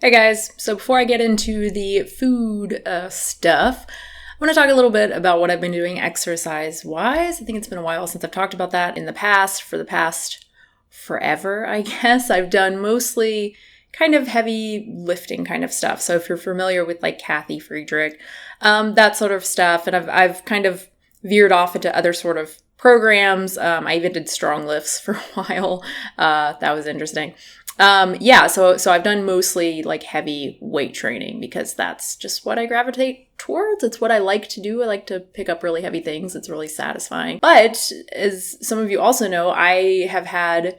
Hey guys, so before I get into the food stuff, I want to talk a little bit about what I've been doing exercise-wise. I think it's been a while since I've talked about that in the past. For the past forever, I guess. I've done mostly kind of heavy lifting kind of stuff. So if you're familiar with like Kathy Friedrich, that sort of stuff, and I've kind of veered off into other sort of programs. I even did strong lifts for a while. That was interesting. So I've done mostly like heavy weight training because that's just what I gravitate towards. It's what I like to do. I like to pick up really heavy things. It's really satisfying. But as some of you also know, I have had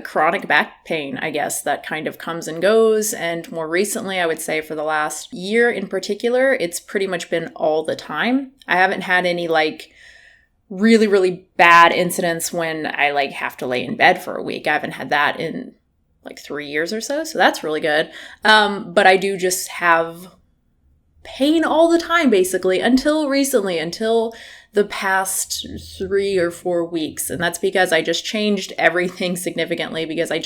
chronic back pain, I guess, that kind of comes and goes. And more recently, I would say for the last year in particular, it's pretty much been all the time. I haven't had any like really, really bad incidents when I like have to lay in bed for a week. I haven't had that in like 3 years or so. So that's really good. But I do just have pain all the time, basically, until recently, until the past 3 or 4 weeks. And that's because I just changed everything significantly because I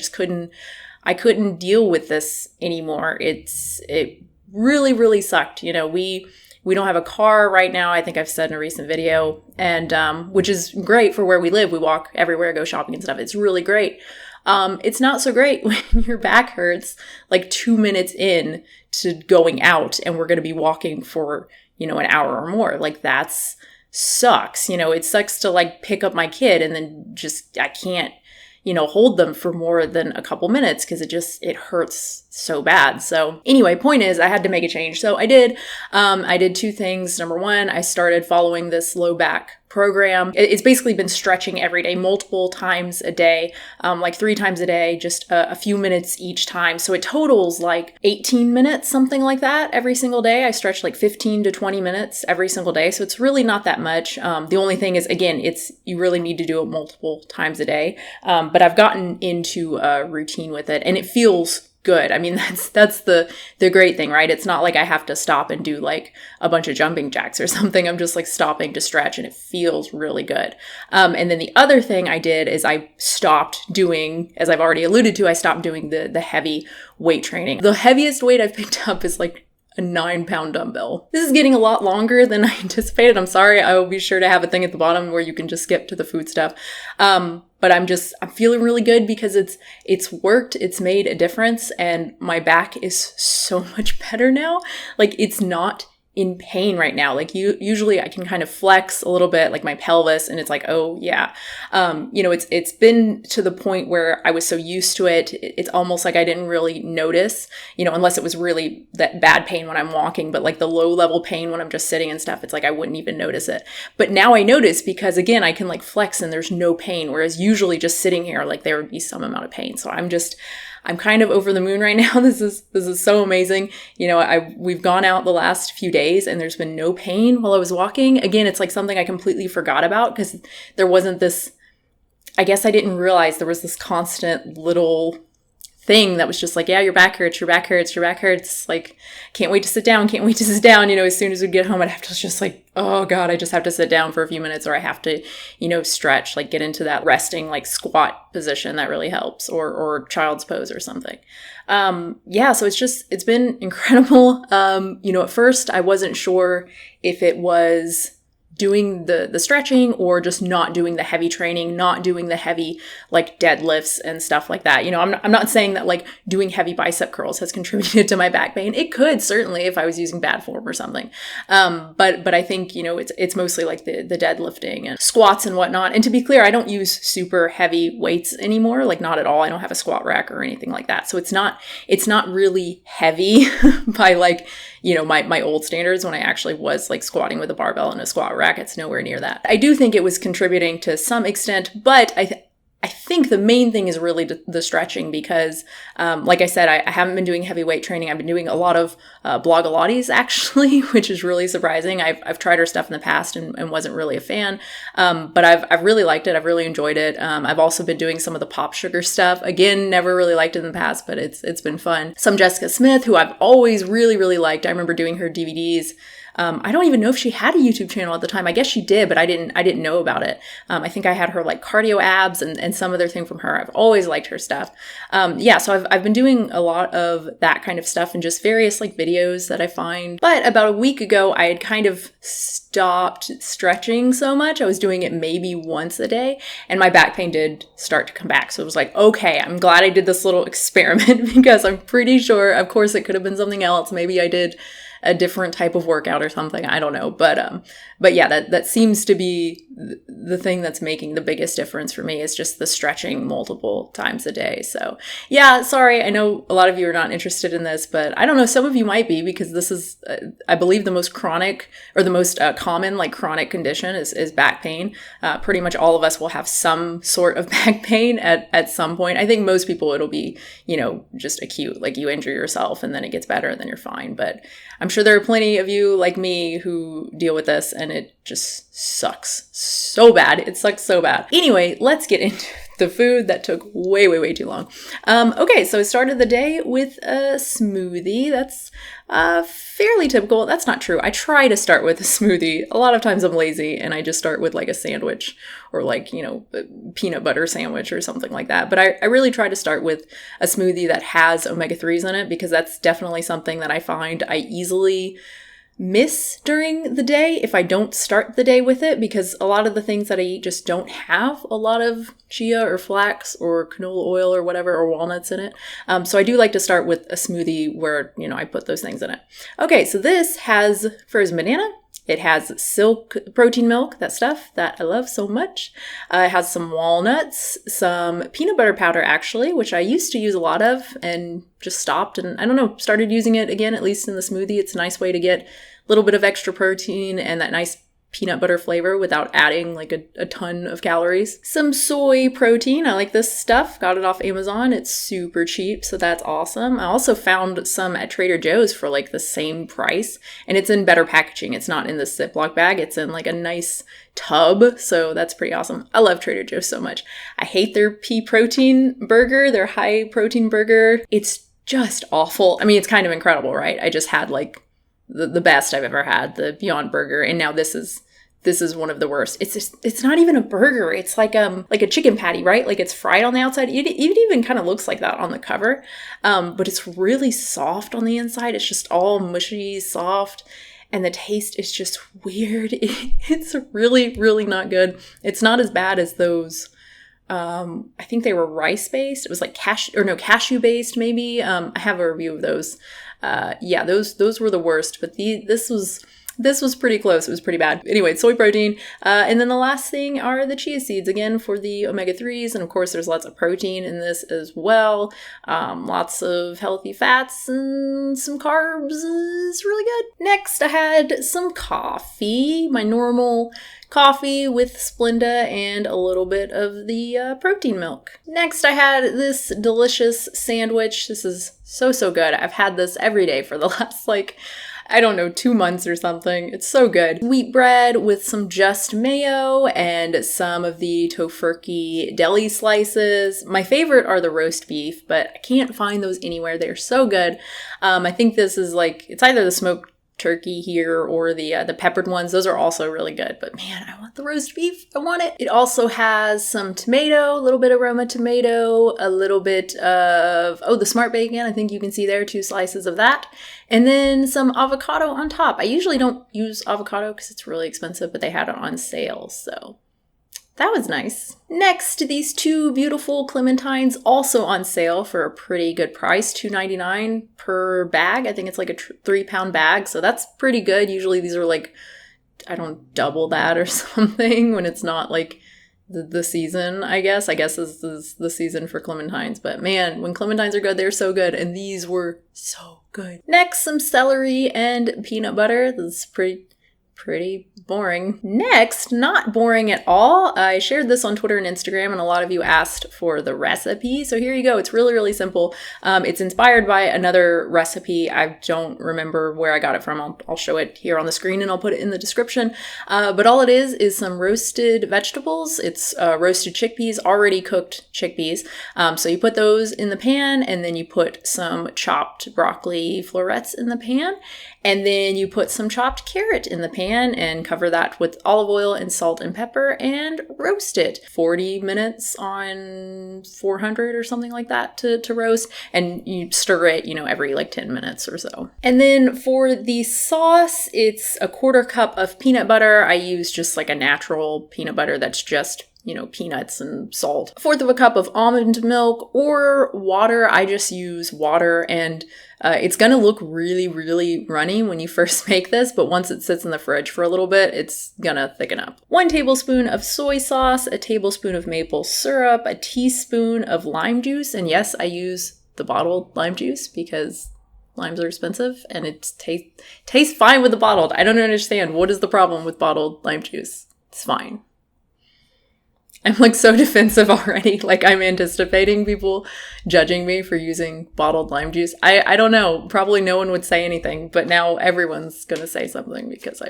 couldn't deal with this anymore. It really, really sucked. You know, we don't have a car right now. I think I've said in a recent video, and which is great for where we live. We walk everywhere, go shopping and stuff. It's really great. It's not so great when your back hurts like 2 minutes in to going out and we're going to be walking for, an hour or more. Like that's sucks. It sucks to like pick up my kid and then I can't, hold them for more than a couple minutes because it hurts so bad. So anyway, point is I had to make a change. So I did. I did two things. Number one, I started following this low back program. It's basically been stretching every day, multiple times a day, like 3 times a day, just a few minutes each time. So it totals like 18 minutes, something like that every single day. I stretch like 15 to 20 minutes every single day. So it's really not that much. The only thing is, again, you really need to do it multiple times a day. But I've gotten into a routine with it and it feels good. I mean, that's the great thing, right? It's not like I have to stop and do like a bunch of jumping jacks or something. I'm just like stopping to stretch and it feels really good. And then the other thing I did is I stopped doing, as I've already alluded to, I stopped doing the heavy weight training. The heaviest weight I've picked up is like a 9-pound dumbbell. This is getting a lot longer than I anticipated. I'm sorry. I will be sure to have a thing at the bottom where you can just skip to the food stuff. But I'm feeling really good because it's worked, it's made a difference, and my back is so much better now. Like it's not in pain right now. Like usually I can kind of flex a little bit, like my pelvis, and it's like, oh yeah. It's been to the point where I was so used to it. It's almost like I didn't really notice, unless it was really that bad pain when I'm walking, but like the low level pain when I'm just sitting and stuff, it's like I wouldn't even notice it. But now I notice because again, I can like flex and there's no pain. Whereas usually just sitting here, like there would be some amount of pain. So I'm kind of over the moon right now. This is so amazing. We've gone out the last few days and there's been no pain while I was walking. Again, it's like something I completely forgot about because there wasn't this, I guess I didn't realize there was this constant little thing that was just like, yeah, your back hurts. Like, can't wait to sit down. As soon as we get home, I'd have to just like, oh God, I just have to sit down for a few minutes or I have to, stretch, like get into that resting, like squat position that really helps or child's pose or something. So it's been incredible. At first I wasn't sure if it was doing the stretching or just not doing the heavy training, not doing the heavy like deadlifts and stuff like that. I'm not saying that like doing heavy bicep curls has contributed to my back pain. It could certainly if I was using bad form or something. But I think, it's mostly like the deadlifting and squats and whatnot. And to be clear, I don't use super heavy weights anymore, like not at all. I don't have a squat rack or anything like that. So it's not really heavy by like, my old standards when I actually was like squatting with a barbell and a squat rack. It's nowhere near that. I do think it was contributing to some extent, but I think the main thing is really the stretching because, like I said, I haven't been doing heavy weight training. I've been doing a lot of Blogilates actually, which is really surprising. I've tried her stuff in the past and wasn't really a fan, but I've really liked it. I've really enjoyed it. I've also been doing some of the pop sugar stuff. Again, never really liked it in the past, but it's been fun. Some Jessica Smith, who I've always really, really liked. I remember doing her DVDs I don't even know if she had a YouTube channel at the time. I guess she did, but I didn't know about it. I think I had her like cardio abs and some other thing from her. I've always liked her stuff. So I've been doing a lot of that kind of stuff and just various like videos that I find. But about a week ago, I had kind of stopped stretching so much. I was doing it maybe once a day, and my back pain did start to come back. So it was like, okay, I'm glad I did this little experiment because I'm pretty sure, of course, it could have been something else. Maybe I did a different type of workout or something. I don't know. But yeah, that seems to be the thing that's making the biggest difference for me is just the stretching multiple times a day. So yeah, sorry. I know a lot of you are not interested in this, but I don't know. Some of you might be, because this is, I believe, the most chronic or the most common like chronic condition is back pain. Pretty much all of us will have some sort of back pain at some point. I think most people it'll be, just acute, like you injure yourself and then it gets better and then you're fine. But I'm sure there are plenty of you like me who deal with this and it just sucks so bad. It sucks so bad. Anyway, let's get into the food that took way, way, way too long. Okay, so I started the day with a smoothie. That's fairly typical. That's not true. I try to start with a smoothie. A lot of times I'm lazy and I just start with like a sandwich or like, a peanut butter sandwich or something like that. But I really try to start with a smoothie that has omega-3s in it, because that's definitely something that I find I easily miss during the day if I don't start the day with it, because a lot of the things that I eat just don't have a lot of chia or flax or canola oil or whatever, or walnuts in it. So I do like to start with a smoothie where, I put those things in it. Okay, so this has frozen banana. It has silk protein milk, that stuff that I love so much. It has some walnuts, some peanut butter powder actually, which I used to use a lot of and just stopped, and I don't know, started using it again, at least in the smoothie. It's a nice way to get a little bit of extra protein and that nice peanut butter flavor without adding like a ton of calories. Some soy protein. I like this stuff. Got it off Amazon. It's super cheap, so that's awesome. I also found some at Trader Joe's for like the same price, and it's in better packaging. It's not in the Ziploc bag. It's in like a nice tub, so that's pretty awesome. I love Trader Joe's so much. I hate their pea protein burger, their high protein burger. It's just awful. I mean, it's kind of incredible, right? I just had like the best I've ever had, the Beyond Burger, and now this is one of the worst. It's not even a burger. It's like a chicken patty, right? Like it's fried on the outside. It even kind of looks like that on the cover, but it's really soft on the inside. It's just all mushy, soft, and the taste is just weird. It's really, really not good. It's not as bad as those. I think they were rice-based. It was like cashew-based maybe. I have a review of those. Yeah, those were the worst, but this was pretty close. It was pretty bad. Anyway, soy protein. And then the last thing are the chia seeds, again, for the omega-3s. And of course, there's lots of protein in this as well. Lots of healthy fats and some carbs. It's really good. Next, I had some coffee, my normal coffee with Splenda and a little bit of the protein milk. Next, I had this delicious sandwich. This is so good. I've had this every day for the last 2 months or something. It's so good. Wheat bread with some just mayo and some of the tofurkey deli slices. My favorite are the roast beef, but I can't find those anywhere. They're so good. I think this is it's either the smoked turkey here or the peppered ones. Those are also really good, but man, I want the roast beef. I want it. It also has some tomato, a little bit of Roma tomato, a little bit of, the smart bacon. I think you can see there 2 slices of that. And then some avocado on top. I usually don't use avocado because it's really expensive, but they had it on sale, so that was nice. Next, these 2 beautiful clementines, also on sale for a pretty good price, $2.99 per bag. I think it's like a 3-pound bag, so that's pretty good. Usually these are double that or something when it's not the season, I guess. This is the season for clementines, but man, when clementines are good, they're so good, and these were so good. Next, some celery and peanut butter. This is pretty pretty boring. Next, not boring at all, I shared this on Twitter and Instagram, and a lot of you asked for the recipe. So here you go. It's really, really simple. It's inspired by another recipe. I don't remember where I got it from. I'll show it here on the screen and I'll put it in the description. But all it is some roasted vegetables. It's roasted chickpeas, already cooked chickpeas. So you put those in the pan, and then you put some chopped broccoli florets in the pan, and then you put some chopped carrot in the pan and cover that with olive oil and salt and pepper and roast it. 40 minutes on 400 or something like that to roast, and you stir it, every like 10 minutes or so. And then for the sauce, it's a 1/4 cup of peanut butter. I use just like a natural peanut butter that's just peanuts and salt. 1/4 cup of almond milk or water. I just use water, and it's gonna look really, really runny when you first make this, but once it sits in the fridge for a little bit, it's gonna thicken up. 1 tablespoon of soy sauce, a tablespoon of maple syrup, a teaspoon of lime juice, and yes, I use the bottled lime juice because limes are expensive, and it tastes fine with the bottled. I don't understand. What is the problem with bottled lime juice? It's fine. I'm like so defensive already. Like I'm anticipating people judging me for using bottled lime juice. I don't know. Probably no one would say anything, but now everyone's going to say something because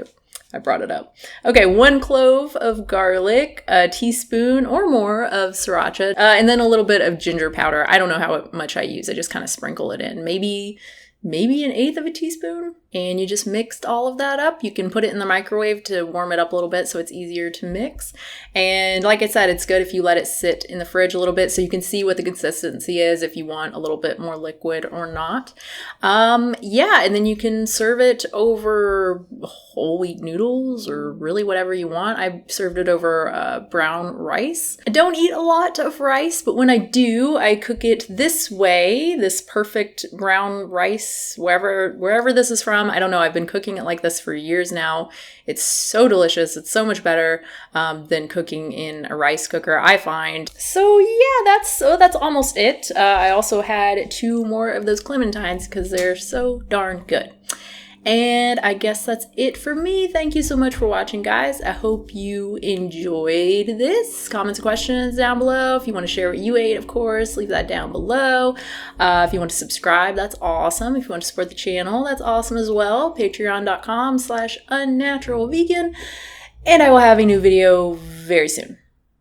I brought it up. Okay, 1 clove of garlic, a teaspoon or more of sriracha, and then a little bit of ginger powder. I don't know how much I use. I just kind of sprinkle it in. Maybe 1/8 of a teaspoon, and you just mixed all of that up. You can put it in the microwave to warm it up a little bit so it's easier to mix. And like I said, it's good if you let it sit in the fridge a little bit so you can see what the consistency is, if you want a little bit more liquid or not. Yeah, and then you can serve it over whole wheat noodles or really whatever you want. I served it over brown rice. I don't eat a lot of rice, but when I do, I cook it this way, this perfect brown rice, wherever this is from. I don't know. I've been cooking it like this for years now. It's so delicious. It's so much better than cooking in a rice cooker, I find. So yeah, that's almost it. I also had 2 more of those clementines because they're so darn good. And I guess that's it for me. Thank you so much for watching, guys. I hope you enjoyed this. Comments and questions down below. If you want to share what you ate, of course, leave that down below. If you want to subscribe, that's awesome. If you want to support the channel, that's awesome as well. Patreon.com/unnaturalvegan. And I will have a new video very soon.